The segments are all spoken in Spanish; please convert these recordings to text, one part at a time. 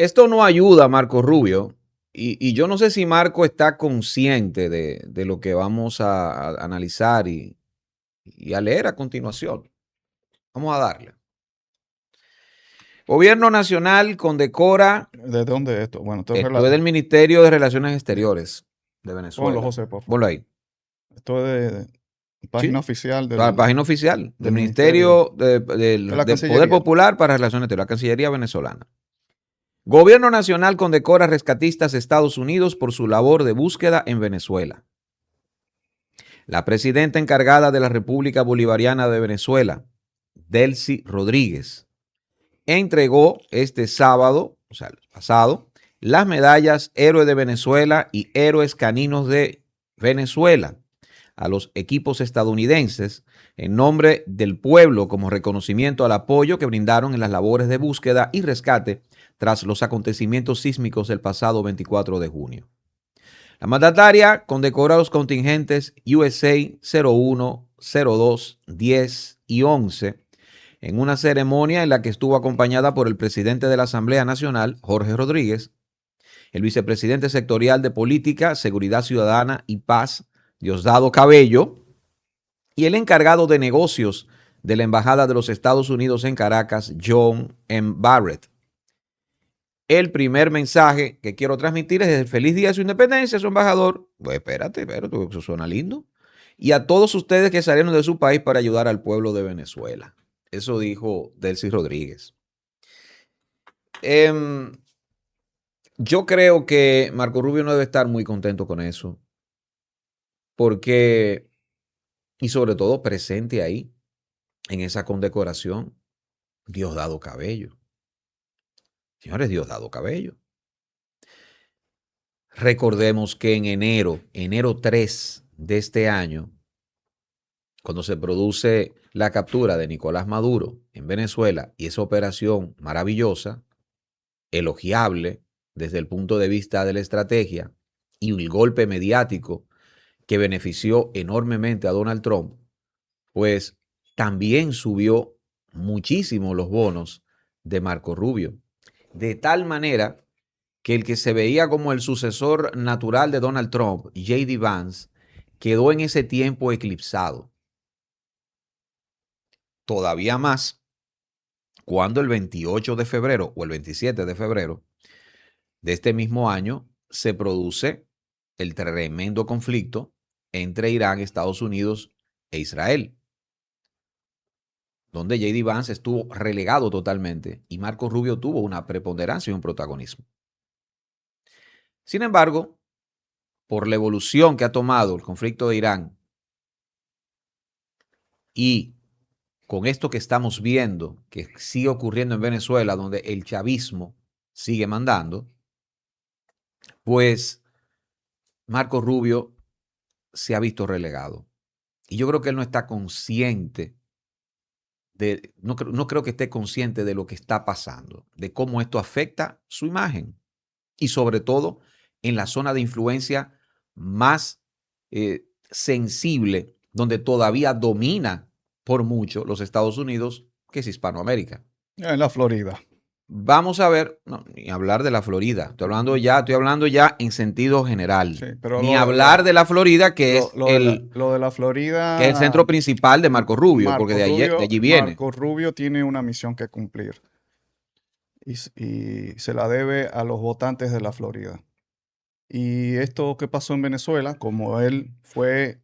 Esto no ayuda a Marco Rubio y yo no sé si Marco está consciente de lo que vamos a analizar y a leer a continuación. Vamos a darle. Gobierno Nacional condecora, ¿De dónde es esto? Bueno, esto es del Ministerio de Relaciones Exteriores de ponlo, Venezuela. José, por favor. Ponlo ahí. Esto es de página Sí, oficial la página oficial del del Ministerio Ministerio de la del Poder Cancillería. Popular para Relaciones Exteriores, la Cancillería venezolana. Gobierno Nacional condecora rescatistas de Estados Unidos por su labor de búsqueda en Venezuela. La presidenta encargada de la República Bolivariana de Venezuela, Delcy Rodríguez, entregó este sábado, o sea, el pasado, las medallas Héroe de Venezuela y Héroes Caninos de Venezuela a los equipos estadounidenses en nombre del pueblo como reconocimiento al apoyo que brindaron en las labores de búsqueda y rescate tras los acontecimientos sísmicos del pasado 24 de junio. La mandataria condecora a los contingentes USA 01, 02, 10 y 11 en una ceremonia en la que estuvo acompañada por el presidente de la Asamblea Nacional, Jorge Rodríguez, el vicepresidente sectorial de Política, Seguridad Ciudadana y Paz, Diosdado Cabello, y el encargado de negocios de la Embajada de los Estados Unidos en Caracas, John M. Barrett. El primer mensaje que quiero transmitir es el feliz día de su independencia, su embajador. Pues espérate, eso suena lindo. Y a todos ustedes que salieron de su país para ayudar al pueblo de Venezuela. Eso dijo Delcy Rodríguez. Yo creo que Marco Rubio no debe estar muy contento con eso. Porque, y sobre todo presente ahí, en esa condecoración, Diosdado Cabello. Señores, Diosdado Cabello. Recordemos que en enero 3 de este año, cuando se produce la captura de Nicolás Maduro en Venezuela y esa operación maravillosa, elogiable desde el punto de vista de la estrategia y el golpe mediático que benefició enormemente a Donald Trump, pues también subió muchísimo los bonos de Marco Rubio, de tal manera que el que se veía como el sucesor natural de Donald Trump, J.D. Vance, quedó en ese tiempo eclipsado. Todavía más cuando el 28 de febrero o el 27 de febrero de este mismo año se produce el tremendo conflicto entre Irán, Estados Unidos e Israel, donde J.D. Vance estuvo relegado totalmente y Marco Rubio tuvo una preponderancia y un protagonismo. Sin embargo, por la evolución que ha tomado el conflicto de Irán y con esto que estamos viendo, que sigue ocurriendo en Venezuela, donde el chavismo sigue mandando, pues Marco Rubio se ha visto relegado. Y yo creo que él no está consciente no creo que esté consciente de lo que está pasando, de cómo esto afecta su imagen y sobre todo en la zona de influencia más sensible, donde todavía domina por mucho los Estados Unidos, que es Hispanoamérica. En la Florida. Vamos a ver, no, ni hablar de la Florida, estoy hablando ya en sentido general. Sí, pero Ni hablar de la Florida, que es lo de la que es el Florida, centro principal de Marco Rubio, porque de allí viene. Marco Rubio tiene una misión que cumplir y se la debe a los votantes de la Florida. Y esto que pasó en Venezuela, como él fue,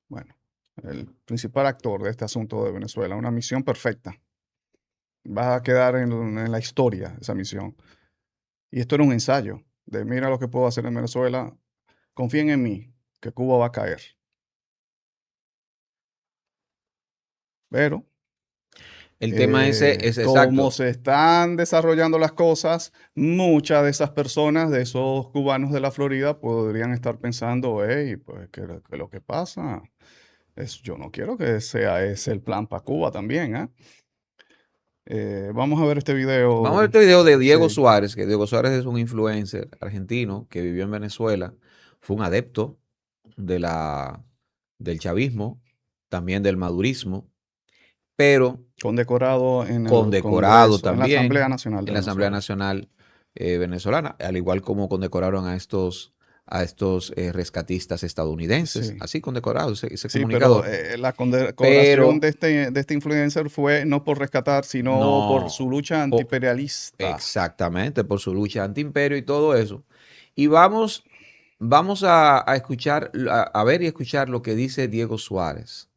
bueno, el principal actor de este asunto de Venezuela, una misión perfecta. Va a quedar en la historia esa misión. Y esto era un ensayo de mira lo que puedo hacer en Venezuela, confíen en mí, que Cuba va a caer. Pero El tema ese es como exacto. se están desarrollando las cosas, muchas de esas personas, de esos cubanos de la Florida, podrían estar pensando, hey, pues que lo que pasa es, yo no quiero que sea ese el plan para Cuba también, ¿eh? Vamos a ver este video. Vamos a ver este video de Diego Sí. Suárez, que Diego Suárez es un influencer argentino que vivió en Venezuela, fue un adepto de del chavismo, también del madurismo, pero Condecorado en el condecorado Congreso, en la Asamblea también Nacional de en la Asamblea Venezuela. Nacional venezolana, al igual como condecoraron a estos rescatistas estadounidenses, Sí, así condecorado ese sí, pero comunicador. la condecoración Pero de este influencer fue no por rescatar, sino por no, su lucha po- antiimperialista. exactamente, por su lucha antiimperio y todo eso. Y vamos a escuchar, a ver y escuchar lo que dice Diego Suárez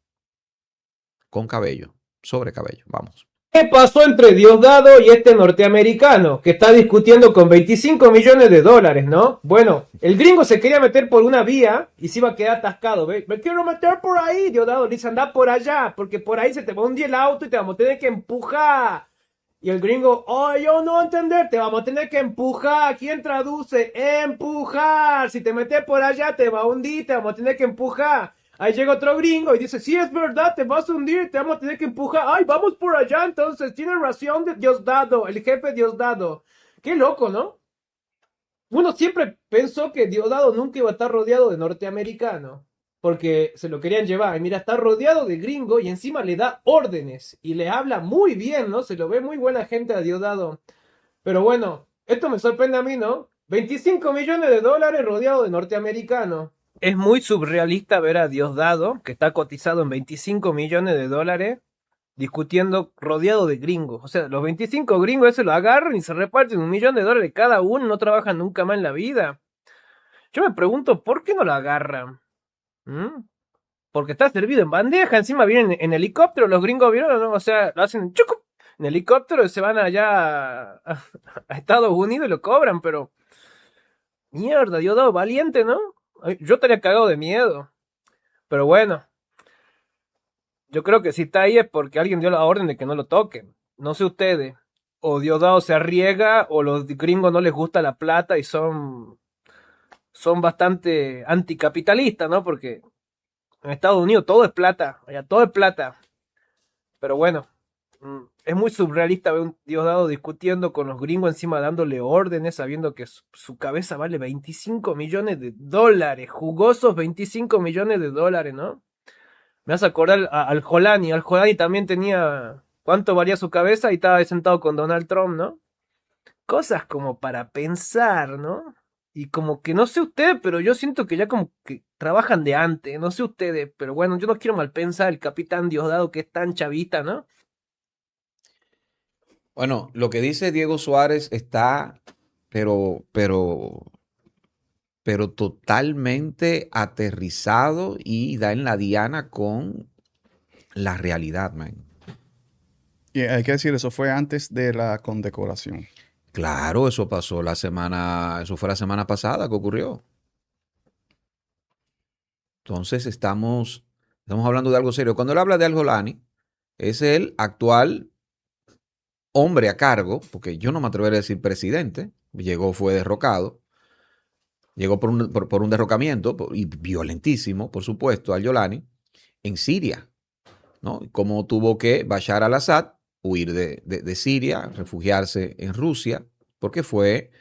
con Cabello, sobre Cabello. Vamos. ¿Qué pasó entre Diosdado y este norteamericano que está discutiendo con 25 millones de dólares, ¿no? Bueno, el gringo se quería meter por una vía y se iba a quedar atascado, ¿ves? Me quiero meter por ahí, Diosdado le dice, anda por allá, porque por ahí se te va a hundir el auto y te vamos a tener que empujar. Y el gringo, oh, yo no entender, te vamos a tener que empujar. ¿Quién traduce? Empujar. Si te metes por allá, te va a hundir, te vamos a tener que empujar. Ahí llega otro gringo y dice, sí, es verdad, te vas a hundir, te vamos a tener que empujar. Ay, vamos por allá entonces. Tiene razón de Diosdado, el jefe Diosdado. Qué loco, ¿no? Uno siempre pensó que Diosdado nunca iba a estar rodeado de norteamericanos, porque se lo querían llevar. Y mira, está rodeado de gringo y encima le da órdenes y le habla muy bien, ¿no? Se lo ve muy buena gente a Diosdado. Pero bueno, esto me sorprende a mí, ¿no? 25 millones de dólares rodeado de norteamericanos. Es muy surrealista ver a Diosdado, que está cotizado en 25 millones de dólares, discutiendo rodeado de gringos. O sea, los 25 gringos ese lo agarran y se reparten $1 millón cada uno, no trabajan nunca más en la vida. Yo me pregunto, ¿por qué no lo agarran? ¿Mm? Porque está servido en bandeja, encima vienen en helicóptero, los gringos vieron, ¿no? O sea, lo hacen en helicóptero y se van allá a Estados Unidos y lo cobran, pero mierda, Diosdado valiente, ¿no? Yo estaría cagado de miedo. Pero bueno, yo creo que si está ahí es porque alguien dio la orden de que no lo toquen. No sé ustedes. O Diosdado se arriesga o los gringos no les gusta la plata y son bastante anticapitalistas, ¿no? Porque en Estados Unidos todo es plata. Allá todo es plata. Pero bueno, es muy surrealista ver un Diosdado discutiendo con los gringos encima dándole órdenes sabiendo que su cabeza vale 25 millones de dólares. Jugosos 25 millones de dólares, ¿no? Me hace acordar al Jolani. Al Jolani también tenía. ¿Cuánto valía su cabeza? Y estaba ahí sentado con Donald Trump, ¿no? Cosas como para pensar, ¿no? Y como que no sé ustedes, pero yo siento que ya como que trabajan de antes. No sé ustedes, pero bueno, yo no quiero mal pensar el capitán Diosdado que es tan chavista, ¿no? Bueno, lo que dice Diego Suárez está, pero, pero, pero totalmente aterrizado y da en la diana con la realidad, man. Y hay que decir, eso fue antes de la condecoración. Claro, eso pasó eso fue la semana pasada que ocurrió. Entonces estamos hablando de algo serio. Cuando él habla de Al-Jolani, es el actual hombre a cargo, porque yo no me atrevería a decir presidente, fue derrocado, llegó por un derrocamiento y violentísimo, por supuesto, Al-Jolani, en Siria, ¿no? Como tuvo que Bashar al-Assad huir de Siria, refugiarse en Rusia, porque fue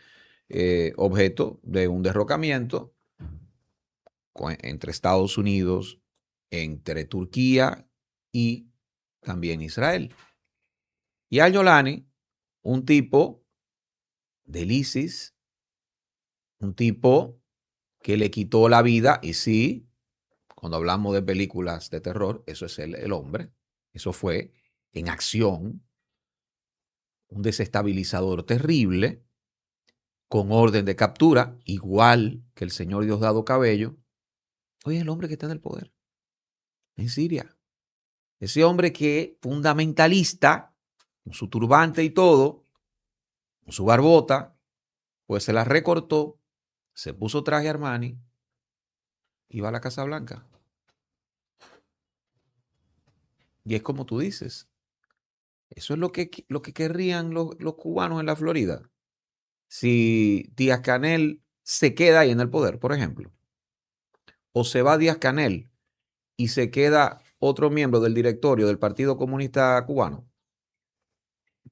objeto de un derrocamiento entre Estados Unidos, entre Turquía y también Israel. Y Al-Jolani, un tipo del ISIS, un tipo que le quitó la vida, y sí, cuando hablamos de películas de terror, eso es el hombre, eso fue en acción, un desestabilizador terrible, con orden de captura, igual que el señor Diosdado Cabello. Hoy es el hombre que está en el poder, en Siria. Ese hombre que fundamentalista, con su turbante y todo, con su barbota, pues se la recortó, se puso traje Armani y va a la Casa Blanca. Y es como tú dices, eso es lo que querrían los cubanos en la Florida. Si Díaz Canel se queda ahí en el poder, por ejemplo, o se va Díaz Canel y se queda otro miembro del directorio del Partido Comunista Cubano.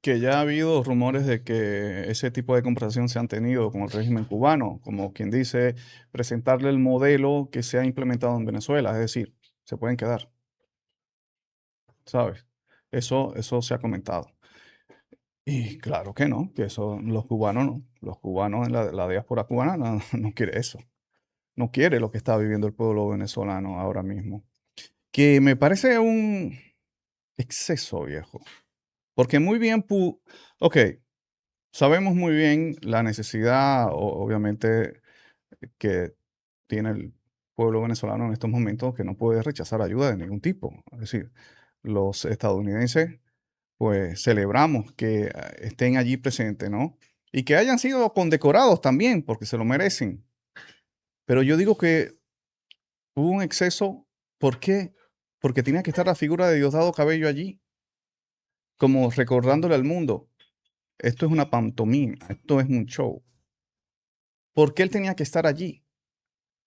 Que ya ha habido rumores de que ese tipo de conversación se han tenido con el régimen cubano, como quien dice, presentarle el modelo que se ha implementado en Venezuela, es decir, se pueden quedar, ¿sabes? Eso se ha comentado. Y claro que no, que eso los cubanos no. Los cubanos en la diáspora cubana no quiere eso. No quiere lo que está viviendo el pueblo venezolano ahora mismo. Que me parece un exceso, viejo. Porque muy bien, ok, sabemos muy bien la necesidad, obviamente, que tiene el pueblo venezolano en estos momentos, que no puede rechazar ayuda de ningún tipo. Es decir, los estadounidenses, pues celebramos que estén allí presentes, ¿no? Y que hayan sido condecorados también, porque se lo merecen. Pero yo digo que hubo un exceso. ¿Por qué? Porque tenía que estar la figura de Diosdado Cabello allí, como recordándole al mundo, esto es una pantomima, esto es un show. ¿Por qué él tenía que estar allí?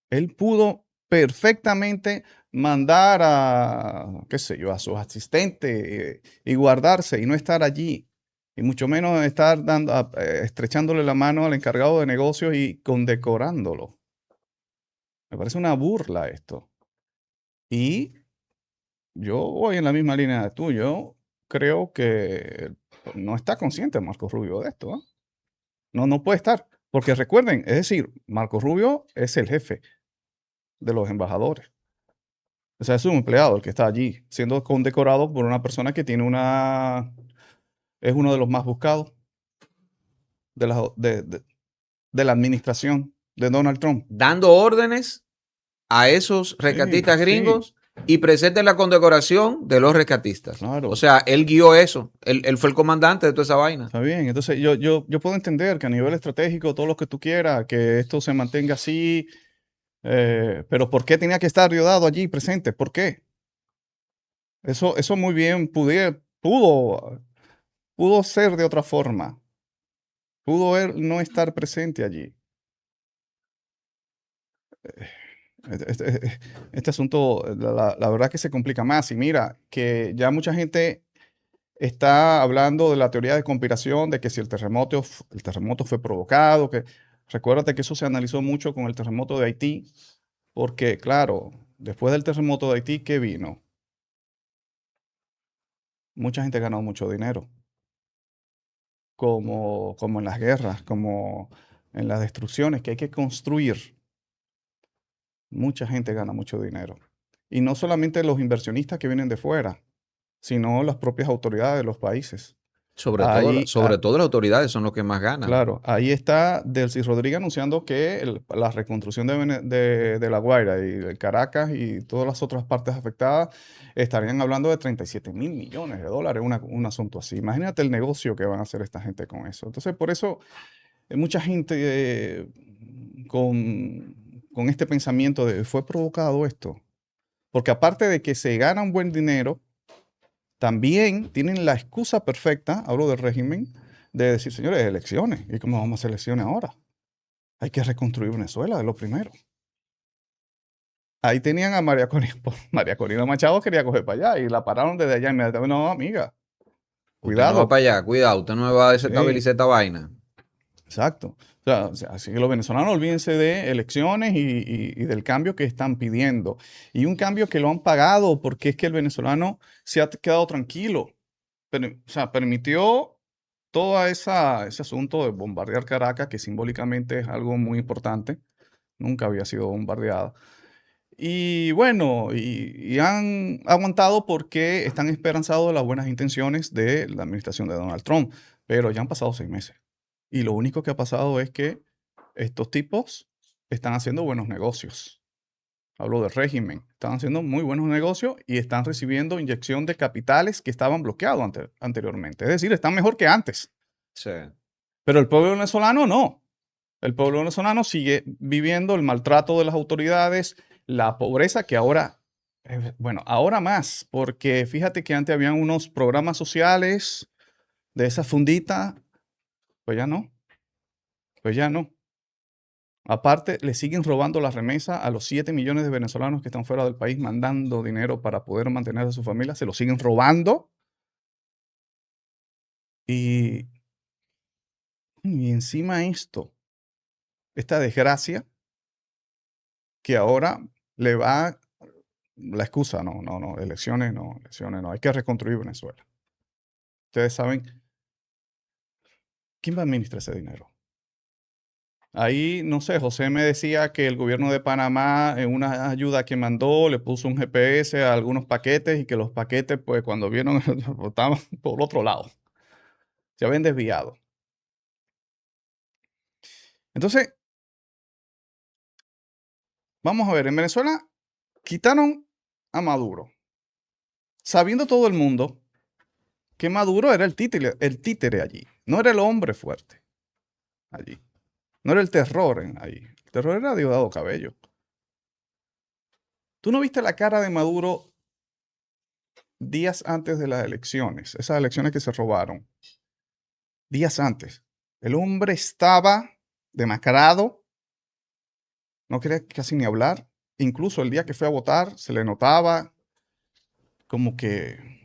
Él pudo perfectamente mandar qué sé yo, a sus asistentes y guardarse y no estar allí. Y mucho menos estar estrechándole la mano al encargado de negocios y condecorándolo. Me parece una burla esto. Y yo voy en la misma línea de tú. Yo creo que no está consciente Marco Rubio de esto, ¿eh? No puede estar. Porque recuerden, es decir, Marco Rubio es el jefe de los embajadores. O sea, es un empleado el que está allí, siendo condecorado por una persona que tiene es uno de los más buscados de la administración de Donald Trump. Dando órdenes a esos rescatistas Sí, gringos y presente la condecoración de los rescatistas. claro. O sea, él guió eso. Él fue el comandante de toda esa vaina. Está bien. Entonces, yo puedo entender que a nivel estratégico, todo lo que tú quieras, que esto se mantenga así, pero ¿por qué tenía que estar Diosdado allí presente? ¿Por qué? Eso muy bien pudo ser de otra forma. Pudo él no estar presente allí. Este asunto, la verdad que se complica más. Y mira, que ya mucha gente está hablando de la teoría de conspiración, de que si el terremoto fue provocado, que recuérdate que eso se analizó mucho con el terremoto de Haití, porque claro, después del terremoto de Haití, ¿qué vino? Mucha gente ganó mucho dinero, como en las guerras, como en las destrucciones que hay que construir. Mucha gente gana mucho dinero. Y no solamente los inversionistas que vienen de fuera, sino las propias autoridades de los países. Sobre Ahí, todo las autoridades son los que más ganan. claro, ahí está Delcy Rodríguez anunciando que la reconstrucción de La Guaira y de Caracas y todas las otras partes afectadas estarían hablando de 37 mil millones de dólares, un asunto así. Imagínate el negocio que van a hacer esta gente con eso. Entonces, por eso mucha gente con este pensamiento de fue provocado esto. Porque aparte de que se gana un buen dinero, también tienen la excusa perfecta, hablo del régimen, de decir, señores, elecciones. ¿Y cómo vamos a hacer elecciones ahora? Hay que reconstruir Venezuela, es lo primero. Ahí tenían a María Corina, María Corina Machado quería coger para allá y la pararon desde allá inmediatamente. No, amiga, Usted no va cuidado. para allá, cuidado, usted no me va a desestabilizar esta vaina. Exacto. O sea, así que los venezolanos olvídense de elecciones y del cambio que están pidiendo. Y un cambio que lo han pagado porque es que el venezolano se ha quedado tranquilo. O sea, permitió todo ese asunto de bombardear Caracas, que simbólicamente es algo muy importante. Nunca había sido bombardeada. Y bueno, y han aguantado porque están esperanzados de las buenas intenciones de la administración de Donald Trump. Pero ya han pasado 6 meses. Y lo único que ha pasado es que estos tipos están haciendo buenos negocios. Hablo del régimen. Están haciendo muy buenos negocios y están recibiendo inyección de capitales que estaban bloqueados anteriormente. Es decir, están mejor que antes. Sí. Pero el pueblo venezolano no. El pueblo venezolano sigue viviendo el maltrato de las autoridades, la pobreza que ahora, bueno, ahora más, porque fíjate que antes habían unos programas sociales de esa fundita, pues ya no, pues ya no. Aparte, le siguen robando la remesa a los 7 millones de venezolanos que están fuera del país mandando dinero para poder mantener a su familia. Se lo siguen robando. Y encima esto, esta desgracia que ahora le va la excusa, no, elecciones no, hay que reconstruir Venezuela. ustedes saben, ¿quién va a administrar ese dinero? Ahí, no sé, José me decía que el gobierno de Panamá, en una ayuda que mandó, le puso un GPS a algunos paquetes y que los paquetes, pues cuando vieron, estaban por otro lado. Se habían desviado. Entonces, vamos a ver, en Venezuela quitaron a Maduro, sabiendo todo el mundo que Maduro era el títere allí, no era el hombre fuerte allí, no era el terror allí, el terror era Diosdado Cabello. ¿Tú no viste la cara de Maduro días antes de las elecciones, esas elecciones que se robaron? Días antes. El hombre estaba demacrado, no quería casi ni hablar. Incluso el día que fue a votar se le notaba como que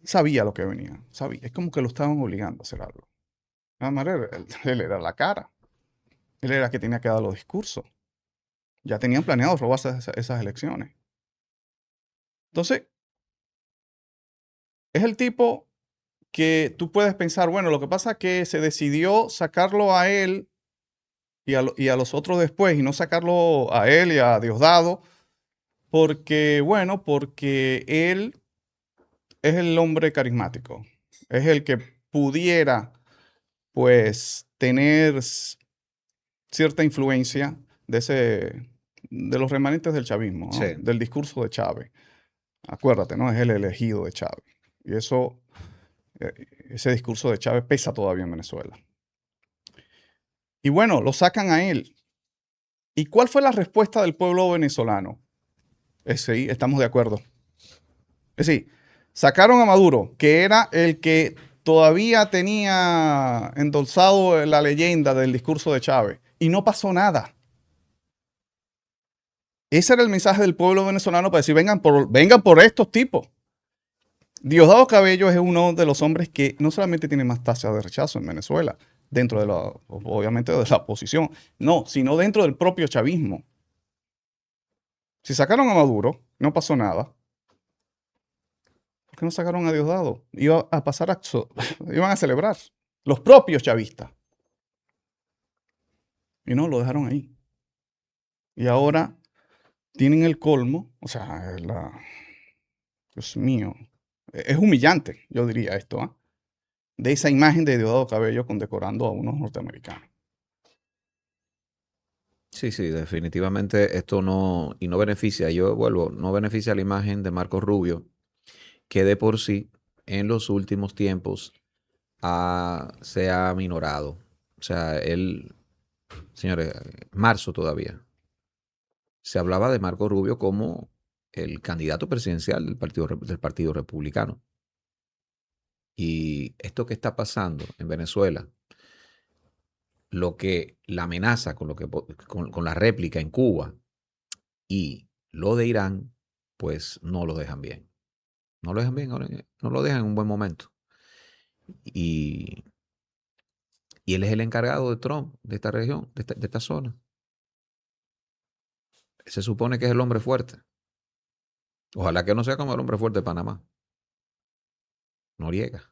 sabía lo que venía. Sabía. Es como que lo estaban obligando a hacer algo. Nada más él era la cara. Él era el que tenía que dar los discursos. Ya tenían planeado robarse esas elecciones. Entonces, es el tipo que tú puedes pensar, bueno, lo que pasa es que se decidió sacarlo a él y a los otros después y no sacarlo a él y a Diosdado porque, bueno, porque él es el hombre carismático, es el que pudiera, pues, tener cierta influencia de los remanentes del chavismo, ¿no? Sí. Del discurso de Chávez. Acuérdate, ¿no? Es el elegido de Chávez. Y eso, ese discurso de Chávez pesa todavía en Venezuela. Y bueno, lo sacan a él. ¿Y cuál fue la respuesta del pueblo venezolano? Sí, estamos de acuerdo. Es decir, sacaron a Maduro, que era el que todavía tenía endosado la leyenda del discurso de Chávez, y no pasó nada. Ese era el mensaje del pueblo venezolano para decir, vengan por estos tipos. Diosdado Cabello es uno de los hombres que no solamente tiene más tasa de rechazo en Venezuela, dentro de obviamente de la oposición, no, sino dentro del propio chavismo. Si sacaron a Maduro, no pasó nada. ¿Por qué no sacaron a Diosdado? Iban a celebrar los propios chavistas. Y no, lo dejaron ahí. Y ahora tienen el colmo, o sea, Dios mío, es humillante, yo diría esto, ¿eh? De esa imagen de Diosdado Cabello condecorando a unos norteamericanos. Sí, definitivamente esto no beneficia, no beneficia la imagen de Marco Rubio, que de por sí en los últimos tiempos se ha minorado. O sea, señores, marzo todavía, se hablaba de Marco Rubio como el candidato presidencial del Partido Republicano. Y esto que está pasando en Venezuela, la amenaza con la réplica en Cuba y lo de Irán, pues no lo dejan bien. No lo dejan bien, no lo dejan en un buen momento. Y él es el encargado de Trump, de esta región, de esta zona. Se supone que es el hombre fuerte. Ojalá que no sea como el hombre fuerte de Panamá. Noriega.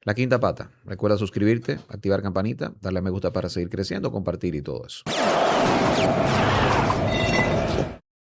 La quinta pata. Recuerda suscribirte, activar campanita, darle a me gusta para seguir creciendo, compartir y todo eso.